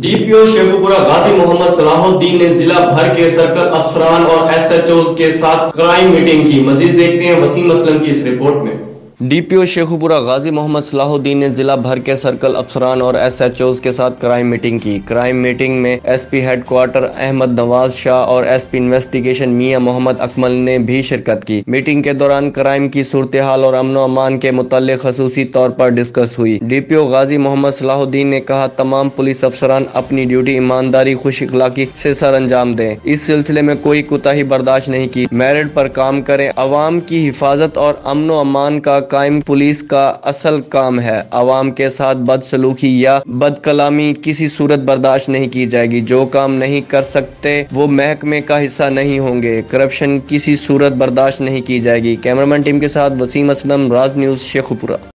DPO Sheikhupura गाजी मोहम्मद सलाहुद्दीन ने जिला भर के सर्कल अफसरान और SHOs के साथ क्राइम मीटिंग की। मजीद देखते हैं वसीम असलम की इस रिपोर्ट में। DPO शेखुपुरा गाजी मोहम्मद सलाहुद्दीन ने जिला भर के सर्कल अफसरान और SHOs के साथ क्राइम मीटिंग की। क्राइम मीटिंग में SP हेडक्वार्टर अहमद नवाज शाह और SP इन्वेस्टिगेशन मियां मोहम्मद अकमल ने भी शिरकत की। मीटिंग के दौरान क्राइम की सूरत हाल और अमन अमान के मुताल्लिक खसूसी तौर पर डिस्कस हुई। DPO गाजी मोहम्मद सलाहुद्दीन ने कहा, तमाम पुलिस अफसरान अपनी ड्यूटी ईमानदारी खुश इखलाकी से सर अंजाम दें। इस सिलसिले में कोई कोताही बर्दाश्त नहीं की। मेरिट पर काम करें। अवाम की हिफाजत और अमन अमान का कायम पुलिस का असल काम है। अवाम के साथ बदसलूकी या बदकलामी किसी सूरत बर्दाश्त नहीं की जाएगी। जो काम नहीं कर सकते वो महकमे का हिस्सा नहीं होंगे। करप्शन किसी सूरत बर्दाश्त नहीं की जाएगी। कैमरामैन टीम के साथ वसीम असलम, राज न्यूज़, शेखुपुरा।